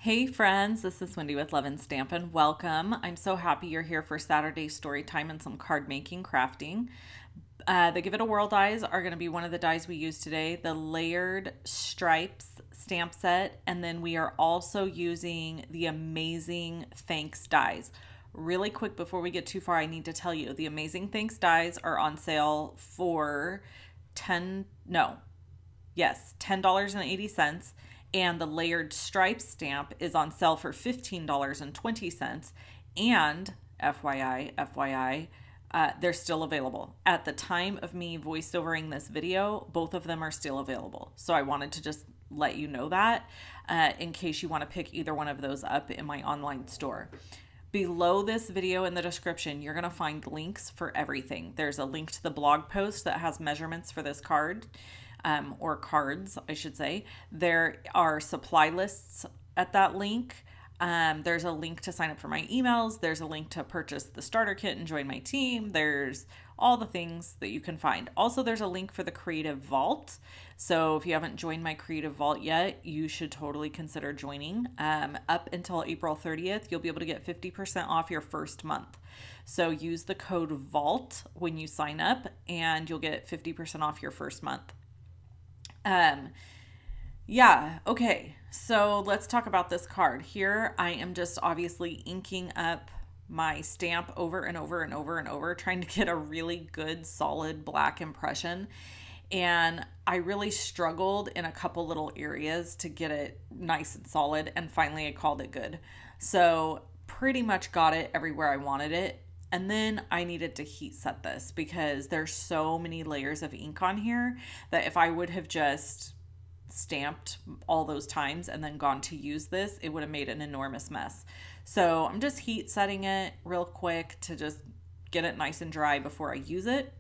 Hey friends, this is Wendy with Love and Stampin'. Welcome. I'm so happy you're here for Saturday story time and some card making crafting. The Give It a Whirl dies are going to be one of the dies we use today, the layered stripes stamp set, and then we are also using the amazing Thanks dies. Really quick before we get too far, I need to tell you the amazing Thanks dies are on sale for 10 no Yes, $10.80. And the layered stripe stamp is on sale for $15.20. And FYI, they're still available. At the time of me voiceovering this video, both of them are still available. So I wanted to just let you know that in case you want to pick either one of those up in my online store. Below this video in the description, you're going to find links for everything. There's a link to the blog post that has measurements for this card. Or cards, I should say. There are supply lists at that link. There's a link to sign up for my emails. There's a link to purchase the starter kit and join my team. There's all the things that you can find. Also, there's a link for the Creative Vault. So if you haven't joined my Creative Vault yet, you should totally consider joining. Up until April 30th, you'll be able to get 50% off your first month. So use the code VAULT when you sign up and you'll get 50% off your first month. Okay, so let's talk about this card. Here I am just obviously inking up my stamp over and over and over and over, trying to get a really good solid black impression. And I really struggled in a couple little areas to get it nice and solid, and finally I called it good. So pretty much got it everywhere I wanted it. And then I needed to heat set this because there's so many layers of ink on here that if I would have just stamped all those times and then gone to use this, it would have made an enormous mess. So I'm just heat setting it real quick to just get it nice and dry before I use it.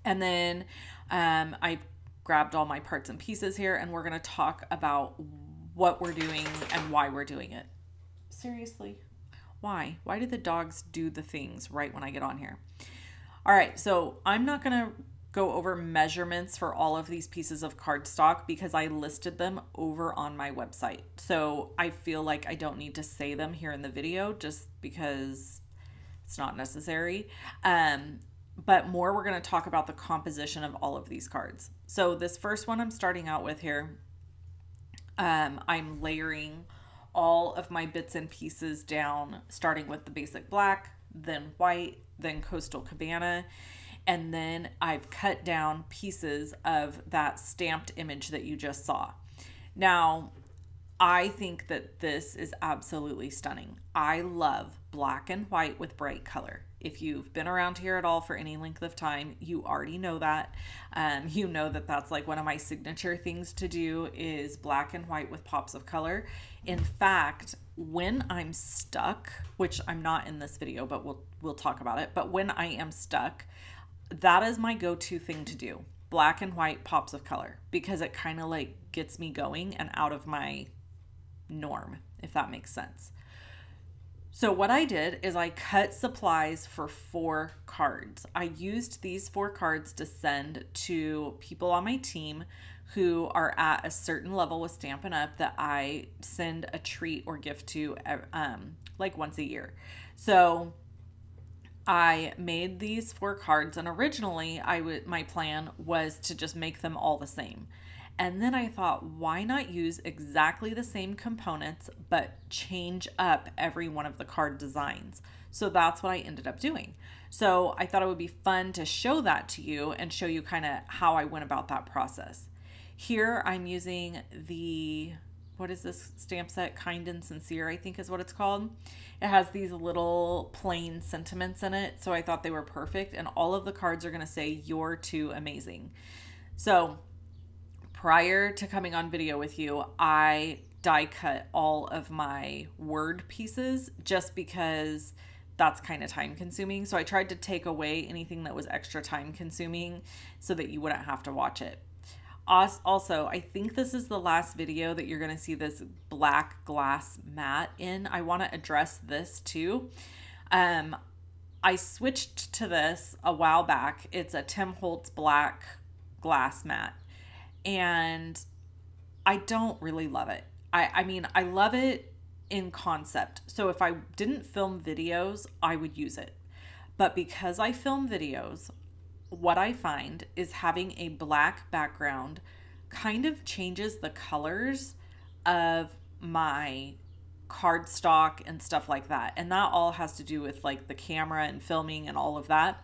And then I grabbed all my parts and pieces here, and we're going to talk about what we're doing and why we're doing it. Seriously. Why? Why do the dogs do the things right when I get on here? All right, so I'm not going to go over measurements for all of these pieces of cardstock because I listed them over on my website. So I feel like I don't need to say them here in the video just because it's not necessary. But more, we're going to talk about the composition of all of these cards. So this first one I'm starting out with here, I'm layering all of my bits and pieces down, starting with the basic black, then white, then Coastal Cabana, and then I've cut down pieces of that stamped image that you just saw. Now, I think that this is absolutely stunning. I love black and white with bright color. If you've been around here at all for any length of time, you already know that. You know that that's like one of my signature things to do is black and white with pops of color. In fact, when I'm stuck, which I'm not in this video, but we'll talk about it. But when I am stuck, that is my go-to thing to do. Black and white pops of color, because it kind of like gets me going and out of my norm, if that makes sense. So what I did is I cut supplies for 4 cards. I used these 4 cards to send to people on my team who are at a certain level with Stampin' Up! That I send a treat or gift to like once a year. So I made these 4 cards, and originally my plan was to just make them all the same. And then I thought, why not use exactly the same components, but change up every one of the card designs? So that's what I ended up doing. So I thought it would be fun to show that to you and show you kind of how I went about that process. Here I'm using what is this stamp set? Kind and Sincere, I think is what it's called. It has these little plain sentiments in it. So I thought they were perfect. And all of the cards are going to say, "You're too amazing." So prior to coming on video with you, I die cut all of my word pieces just because that's kind of time consuming. So I tried to take away anything that was extra time consuming so that you wouldn't have to watch it. Also, I think this is the last video that you're going to see this black glass mat in. I want to address this too. I switched to this a while back. It's a Tim Holtz black glass mat, and I don't really love it. I mean, I love it in concept. So if I didn't film videos, I would use it. But because I film videos, what I find is having a black background kind of changes the colors of my cardstock and stuff like that. And that all has to do with like the camera and filming and all of that.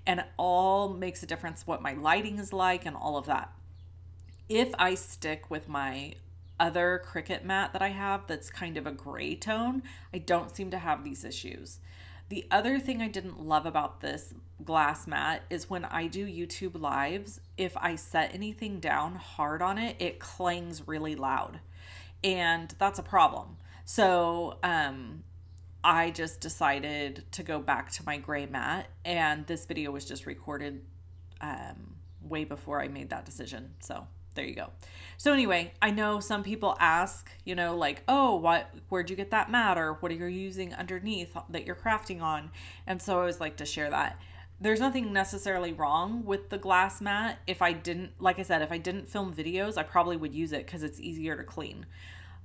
And it all makes a difference what my lighting is like and all of that. If I stick with my other Cricut mat that I have that's kind of a gray tone, I don't seem to have these issues. The other thing I didn't love about this glass mat is when I do YouTube lives, if I set anything down hard on it, it clangs really loud. And that's a problem. So, I just decided to go back to my gray mat, and this video was just recorded way before I made that decision. So there you go. So anyway, I know some people ask, you know, like, oh, where'd you get that mat, or what are you using underneath that you're crafting on? And so I always like to share that. There's nothing necessarily wrong with the glass mat. If I didn't, like I said, if I didn't film videos, I probably would use it because it's easier to clean.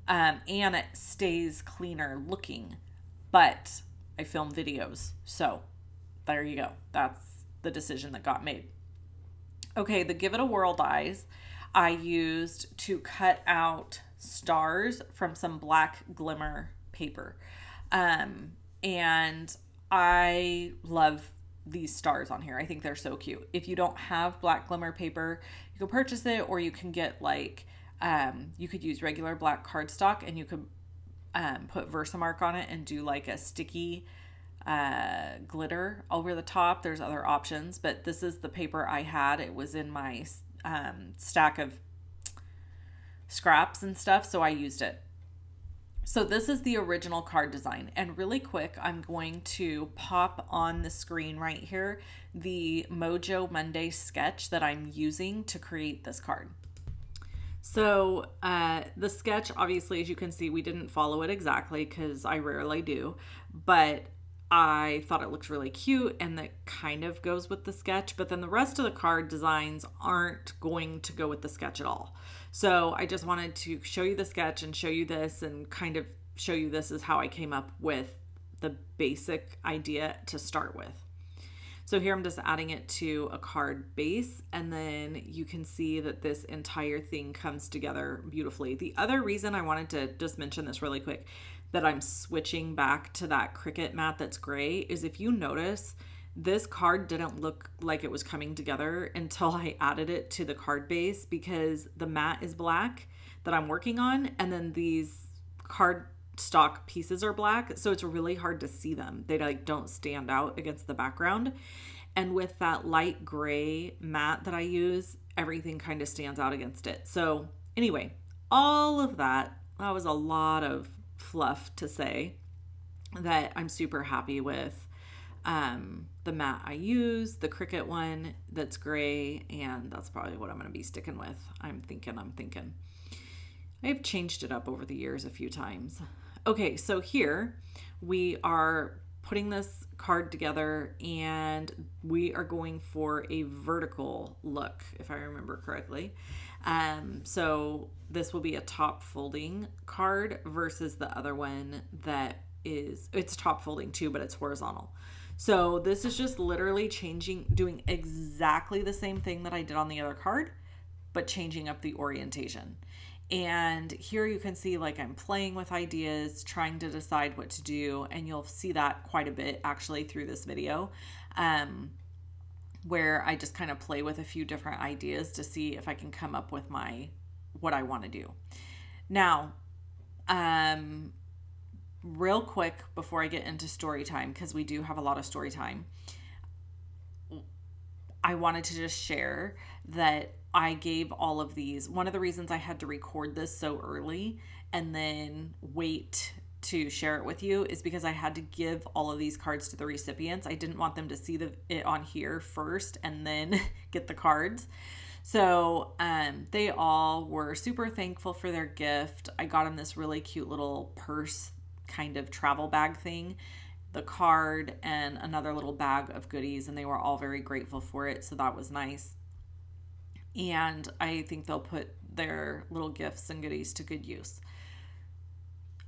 And it stays cleaner looking. But I film videos. So there you go. That's the decision that got made. Okay, the Give It a Whirl dies I used to cut out stars from some black glimmer paper. And I love these stars on here. I think they're so cute. If you don't have black glimmer paper, you can purchase it, or you can get like, you could use regular black cardstock, and you could put Versamark on it and do like a sticky glitter over the top. There's other options, but this is the paper I had. It was in my stack of scraps and stuff, so I used it. So this is the original card design, and really quick, I'm going to pop on the screen right here the Mojo Monday sketch that I'm using to create this card. So the sketch, obviously, as you can see, we didn't follow it exactly because I rarely do, but I thought it looked really cute, and that kind of goes with the sketch, but then the rest of the card designs aren't going to go with the sketch at all. So I just wanted to show you the sketch and show you this, and kind of show you this is how I came up with the basic idea to start with. So here I'm just adding it to a card base, and then you can see that this entire thing comes together beautifully. The other reason I wanted to just mention this really quick, that I'm switching back to that Cricut mat that's gray, is if you notice, this card didn't look like it was coming together until I added it to the card base, because the mat is black that I'm working on, and then these cardstock pieces are black, so it's really hard to see them. They like don't stand out against the background. And with that light gray mat that I use, everything kind of stands out against it. So anyway, all of that was a lot of fluff to say that I'm super happy with the mat I use, the Cricut one that's gray, and that's probably what I'm going to be sticking with. I'm thinking. I've changed it up over the years a few times. Okay, so here we are putting this card together, and we are going for a vertical look, if I remember correctly. So this will be a top folding card versus the other one that is, it's top folding too, but it's horizontal. So this is just literally doing exactly the same thing that I did on the other card, but changing up the orientation. And here you can see like I'm playing with ideas, trying to decide what to do, and you'll see that quite a bit actually through this video, where I just kind of play with a few different ideas to see if I can come up with what I want to do. Now, real quick before I get into story time, because we do have a lot of story time, I wanted to just share that I gave all of these. One of the reasons I had to record this so early and then wait to share it with you is because I had to give all of these cards to the recipients. I didn't want them to see it on here first and then get the cards. So they all were super thankful for their gift. I got them this really cute little purse kind of travel bag thing, the card, and another little bag of goodies, and they were all very grateful for it, so that was nice. And I think they'll put their little gifts and goodies to good use.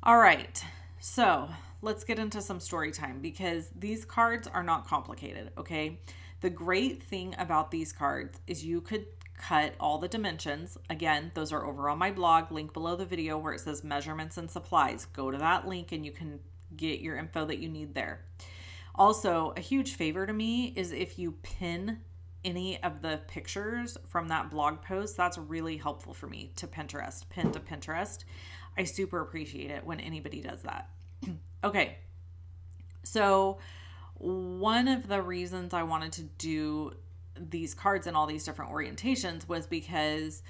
All right, so let's get into some story time because these cards are not complicated, okay? The great thing about these cards is you could cut all the dimensions. Again, those are over on my blog, link below the video where it says measurements and supplies. Go to that link and you can get your info that you need there. Also, a huge favor to me is if you pin any of the pictures from that blog post. That's really helpful for me to Pinterest, pin to Pinterest. I super appreciate it when anybody does that. Okay, so one of the reasons I wanted to do these cards in all these different orientations was because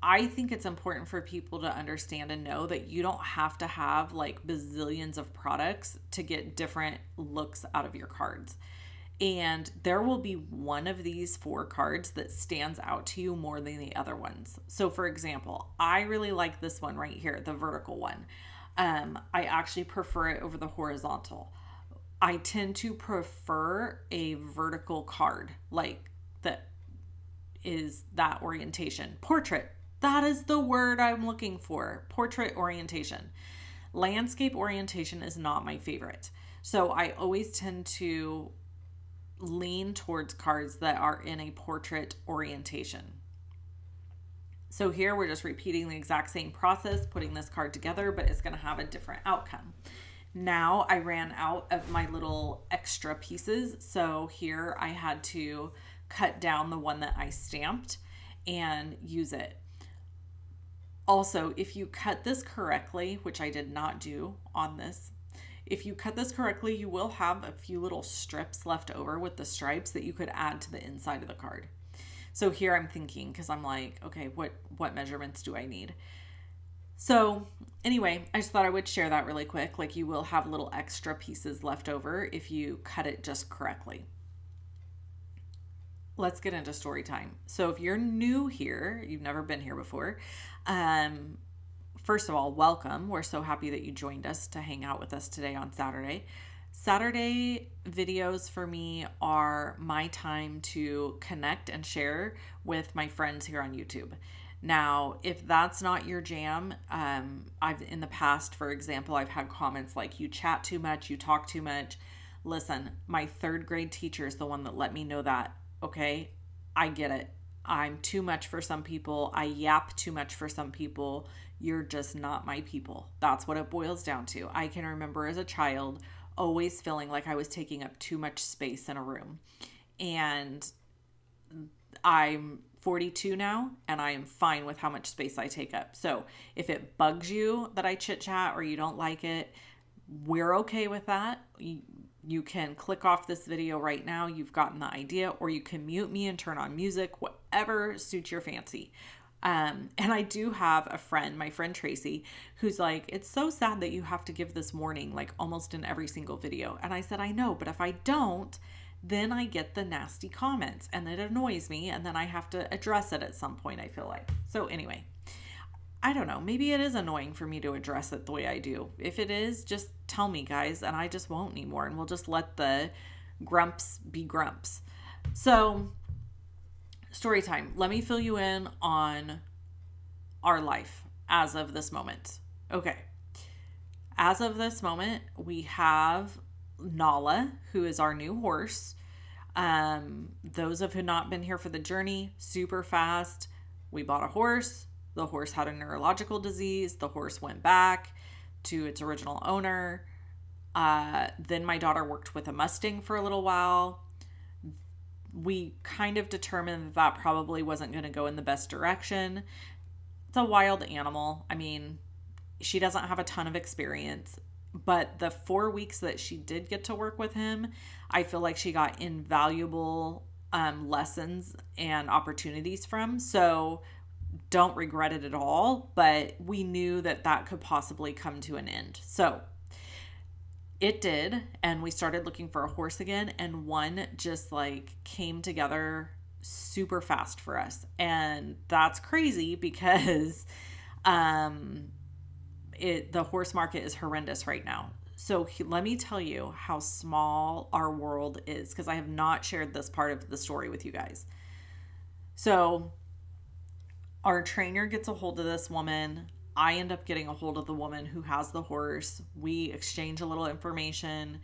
I think it's important for people to understand and know that you don't have to have like bazillions of products to get different looks out of your cards. And there will be one of these 4 cards that stands out to you more than the other ones. So for example, I really like this one right here, the vertical one. I actually prefer it over the horizontal. I tend to prefer a vertical card, like that is that orientation. Portrait, that is the word I'm looking for. Portrait orientation. Landscape orientation is not my favorite. So I always tend to lean towards cards that are in a portrait orientation. So here we're just repeating the exact same process, putting this card together, but it's going to have a different outcome. Now I ran out of my little extra pieces. So here I had to cut down the one that I stamped and use it. Also, if you cut this correctly, which I did not do on this, if you cut this correctly, you will have a few little strips left over with the stripes that you could add to the inside of the card. So here I'm thinking, because I'm like, okay, what measurements do I need? So anyway, I just thought I would share that really quick. Like you will have little extra pieces left over if you cut it just correctly. Let's get into story time. So if you're new here, you've never been here before, first of all, welcome. We're so happy that you joined us to hang out with us today on Saturday. Saturday videos for me are my time to connect and share with my friends here on YouTube. Now, if that's not your jam, I've in the past, for example, I've had comments like, you chat too much, you talk too much. Listen, my 3rd grade teacher is the one that let me know that, okay? I get it. I'm too much for some people. I yap too much for some people. You're just not my people. That's what it boils down to. I can remember as a child always feeling like I was taking up too much space in a room. And I'm 42 now, and I am fine with how much space I take up. So if it bugs you that I chit chat or you don't like it, we're okay with that. You can click off this video right now. You've gotten the idea, or you can mute me and turn on music, whatever suits your fancy. And I do have a friend, my friend Tracy, who's like, it's so sad that you have to give this warning, like almost in every single video. And I said, I know, but if I don't, then I get the nasty comments and it annoys me. And then I have to address it at some point, I feel like. So anyway, I don't know. Maybe it is annoying for me to address it the way I do. If it is, just tell me, guys, and I just won't anymore. And we'll just let the grumps be grumps. So story time. Let me fill you in on our life as of this moment. Okay. As of this moment, we have Nala, who is our new horse. Those of who not been here for the journey, super fast. We bought a horse. The horse had a neurological disease. The horse went back to its original owner. Then my daughter worked with a Mustang for a little while. We kind of determined that probably wasn't going to go in the best direction. It's a wild animal. I mean, she doesn't have a ton of experience, but the 4 weeks that she did get to work with him, I feel like she got invaluable lessons and opportunities from. So don't regret it at all, but we knew that that could possibly come to an end. So it did, and we started looking for a horse again, and one just like came together super fast for us. And that's crazy because the horse market is horrendous right now. So let me tell you how small our world is, because I have not shared this part of the story with you guys. So our trainer gets a hold of this woman. I end up getting a hold of the woman who has the horse. We exchange a little information.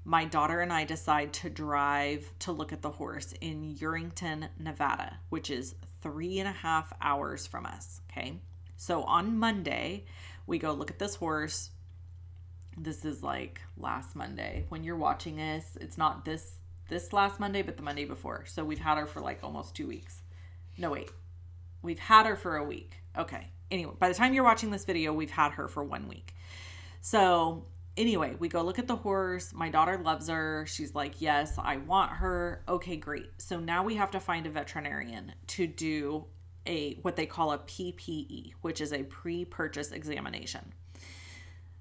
My daughter and I decide to drive to look at the horse in Urington, Nevada, which is 3.5 hours from us. Okay. So on Monday, we go look at this horse. This is like last Monday. When you're watching this, it's not this last Monday, but the Monday before. So we've had her for like almost 2 weeks. No, wait. We've had her for a week. Okay. Anyway, by the time you're watching this video, we've had her for 1 week. So anyway, we go look at the horse. My daughter loves her. She's like, yes, I want her. Okay, great. So now we have to find a veterinarian to do what they call a PPE, which is a pre-purchase examination.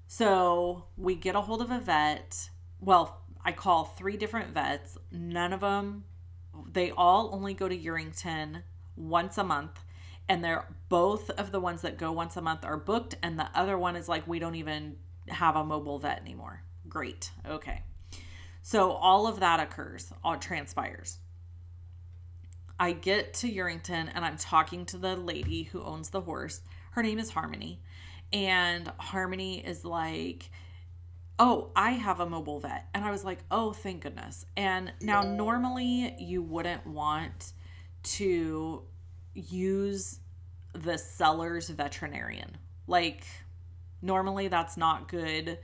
So we get a hold of a vet. Well, I call 3 different vets. None of them, they all only go to Urington once a month. And they're both of the ones that go once a month are booked. And the other one is like, we don't even have a mobile vet anymore. Great. Okay. So all of that occurs, all transpires. I get to Urington and I'm talking to the lady who owns the horse. Her name is Harmony. And Harmony is like, oh, I have a mobile vet. And I was like, oh, thank goodness. And now normally you wouldn't want to use the seller's veterinarian. Like normally that's not good,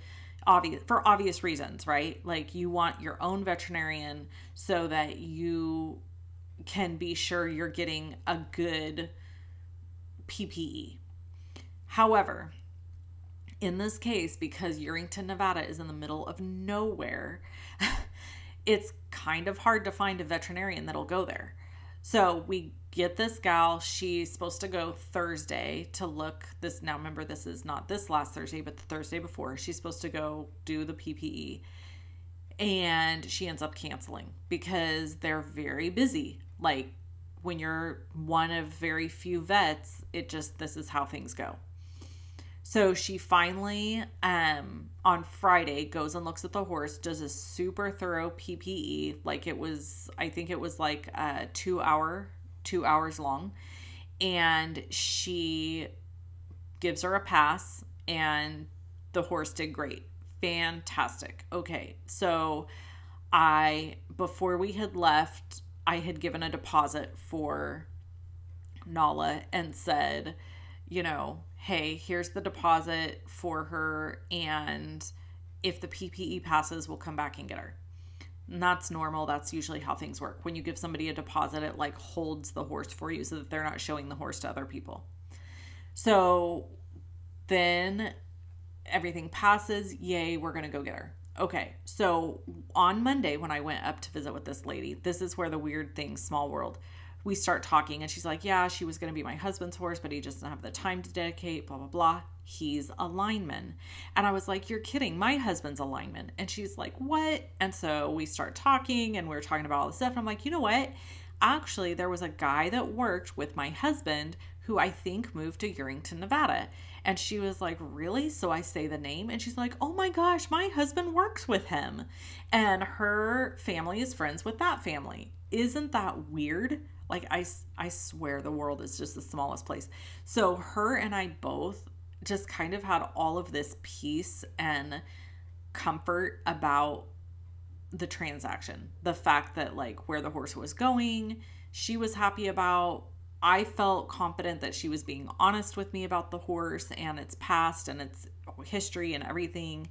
for obvious reasons, right? Like you want your own veterinarian so that you can be sure you're getting a good PPE. However, in this case, because Urington, Nevada is in the middle of nowhere, it's kind of hard to find a veterinarian that'll go there. So we get this gal. She's supposed to go Thursday to look this. Now remember, this is not this last Thursday, but the Thursday before. She's supposed to go do the PPE. And she ends up canceling because they're very busy. Like when you're one of very few vets, this is how things go. So she finally, on Friday, goes and looks at the horse, does a super thorough PPE. Like I think it was like 2 hours long. And she gives her a pass and the horse did great. Fantastic. Okay. So before we had left, I had given a deposit for Nala and said, hey, here's the deposit for her, and if the PPE passes, we'll come back and get her. And that's normal. That's usually how things work. When you give somebody a deposit, it like holds the horse for you so that they're not showing the horse to other people. So then everything passes. Yay, we're going to go get her. Okay, so on Monday when I went up to visit with this lady, this is where the weird thing, small world, we start talking and she's like, yeah, she was going to be my husband's horse, but he just doesn't have the time to dedicate, blah, blah, blah. He's a lineman. And I was like, you're kidding. My husband's a lineman. And she's like, what? And so we start talking and we're talking about all this stuff. And I'm like, you know what? Actually, there was a guy that worked with my husband who I think moved to Urington, Nevada. And she was like, really? So I say the name and she's like, oh my gosh, my husband works with him. And her family is friends with that family. Isn't that weird? Like, I swear the world is just the smallest place. So her and I both just kind of had all of this peace and comfort about the transaction. The fact that like where the horse was going, she was happy about. I felt confident that she was being honest with me about the horse and its past and its history and everything.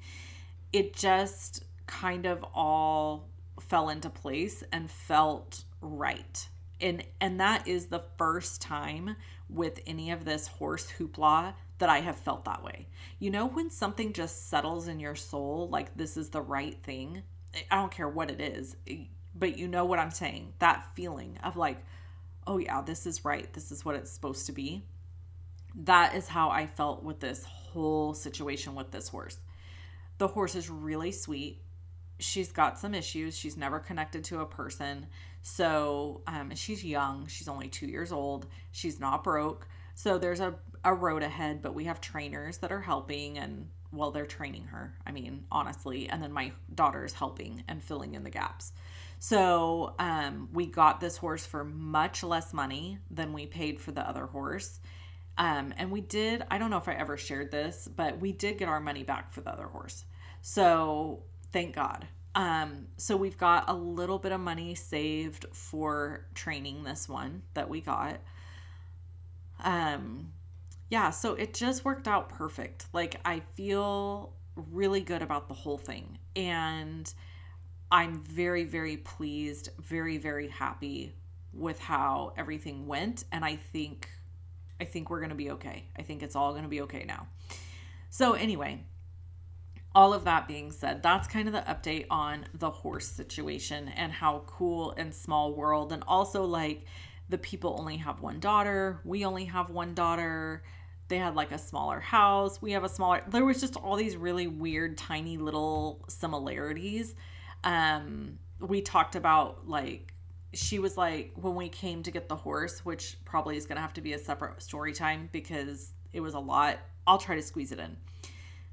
It just kind of all fell into place and felt right. And that is the first time with any of this horse hoopla that I have felt that way. When something just settles in your soul, like this is the right thing. I don't care what it is, but you know what I'm saying? That feeling of like, oh yeah, this is right. This is what it's supposed to be. That is how I felt with this whole situation with this horse. The horse is really sweet. She's got some issues. She's never connected to a person. So, she's young. She's only 2 years old. She's not broke. So there's a road ahead, but we have trainers that are helping and, well, they're training her. I mean, honestly. And then my daughter is helping and filling in the gaps. So, we got this horse for much less money than we paid for the other horse. And we did, I don't know if I ever shared this, but we did get our money back for the other horse. So thank God. So we've got a little bit of money saved for training this one that we got. Yeah, so it just worked out perfect. Like, I feel really good about the whole thing. And I'm very, very pleased, very, very happy with how everything went. And I think we're going to be okay. I think it's all going to be okay now. So anyway, all of that being said, that's kind of the update on the horse situation and how cool and small world. And also, like, the people only have one daughter. We only have one daughter. They had like a smaller house. We have a smaller, there was just all these really weird, tiny little similarities. We talked about, like, she was like, when we came to get the horse, which probably is going to have to be a separate story time because it was a lot. I'll try to squeeze it in.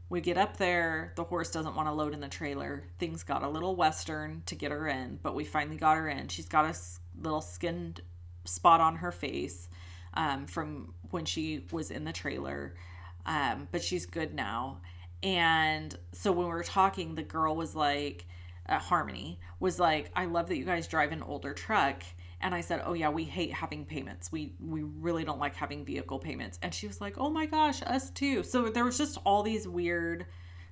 We get up there. The horse doesn't want to load in the trailer. Things got a little Western to get her in, but we finally got her in. She's got a little skinned spot on her face from when she was in the trailer, but she's good now. And so when we were talking, the girl was like, Harmony was like, I love that you guys drive an older truck. And I said, oh yeah, we hate having payments. We really don't like having vehicle payments. And she was like, oh my gosh, us too. So there was just all these weird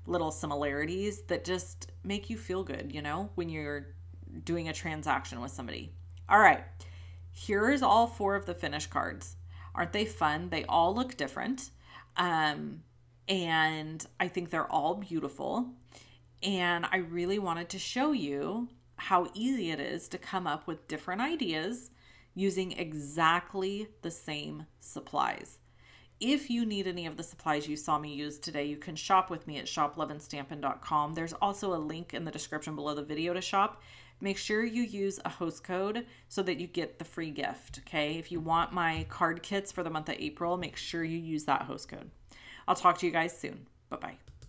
little similarities that just make you feel good, when you're doing a transaction with somebody. All right, here is all 4 of the finish cards. Aren't they fun? They all look different. And I think they're all beautiful. And I really wanted to show you how easy it is to come up with different ideas using exactly the same supplies. If you need any of the supplies you saw me use today, you can shop with me at shoploveandstampin.com. There's also a link in the description below the video to shop. Make sure you use a host code so that you get the free gift, okay? If you want my card kits for the month of April, make sure you use that host code. I'll talk to you guys soon. Bye-bye.